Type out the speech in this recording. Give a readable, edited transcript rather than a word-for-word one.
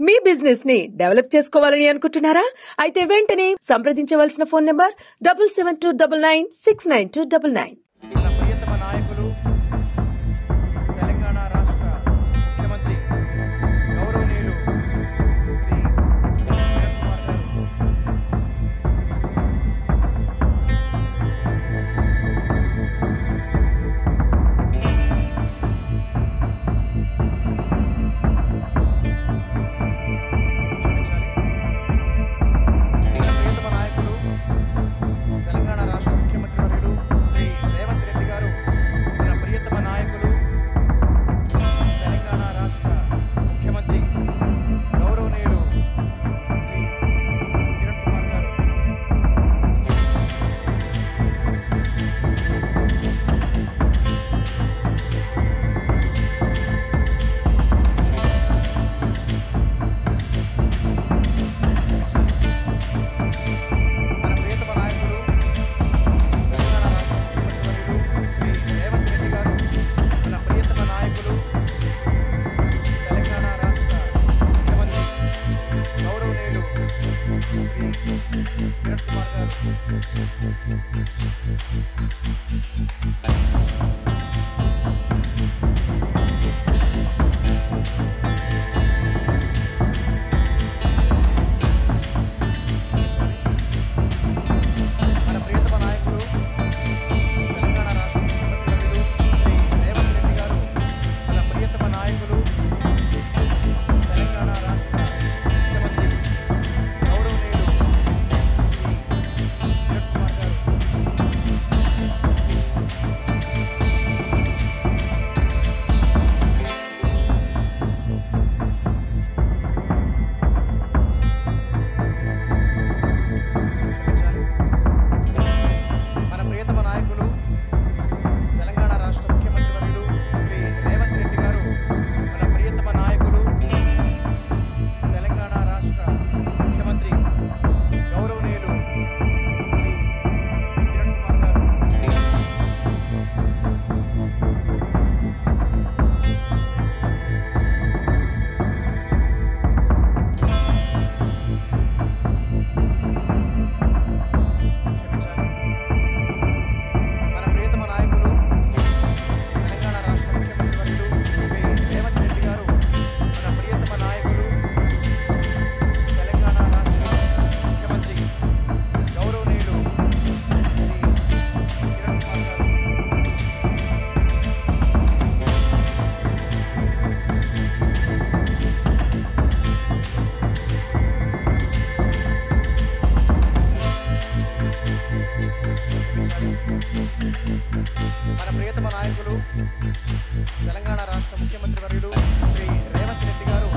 మీ business ని develop చేసుకోవాలని అనుకుంటున్నారా? అయితే వెంటనే సంప్రదించవలసిన ఫోన్ నంబర్ 7729969299. మన ప్రియతమ నాయకులు తెలంగాణ రాష్ట్ర ముఖ్యమంత్రి గౌరవనీయులు శ్రీ కిరణ్ కుమార్ గారు తెలంగాణ రాష్ట్ర ముఖ్యమంత్రి వర్యులు శ్రీ రేవంత్ రెడ్డి గారు, మన ప్రియతమ నాయకులు తెలంగాణ రాష్ట్ర ముఖ్యమంత్రి గౌరవనీయులు శ్రీ కిరణ్ కుమార్ గారు మన ప్రియతమ నాయకులు తెలంగాణ రాష్ట్ర ముఖ్యమంత్రి వర్యులు శ్రీ రేవంత్ రెడ్డి గారు, మన ప్రియతమ నాయకులు తెలంగాణ రాష్ట్ర ముఖ్యమంత్రి గౌరవనీయులు శ్రీ కిరణ్ కుమార్ గారు మన ప్రియతమ నాయకులు తెలంగాణ రాష్ట్ర ముఖ్యమంత్రి వర్యులు శ్రీ రేవంత్ రెడ్డి గారు, మన ప్రియతమ నాయకులు తెలంగాణ రాష్ట్ర ముఖ్యమంత్రి గౌరవనీయులు శ్రీ కిరణ్ కుమార్ గారు క్షమించాలి. మన ప్రియతమ నాయకులు తెలంగాణ రాష్ట్ర ముఖ్యమంత్రి వర్యులు శ్రీ రేవంత్ రెడ్డి గారు, మన ప్రియతమ నాయకులు తెలంగాణ రాష్ట్ర ముఖ్యమంత్రి గౌరవనీయులు శ్రీ కిరణ్ కుమార్ గారు క్షమించాలి. మన ప్రియతమ నాయకులు తెలంగాణ రాష్ట్ర ముఖ్యమంత్రి వర్యులు శ్రీ రేవంత్ రెడ్డి గారు, మన ప్రియతమ నాయకులు తెలంగాణ రాష్ట్ర ముఖ్యమంత్రి గౌరవనీయులు శ్రీ కిరణ్ కుమార్ గారు మన ప్రియతమ నాయకులు తెలంగాణ రాష్ట్ర ముఖ్యమంత్రి వర్యులు శ్రీ రేవంత్ రెడ్డి గారు,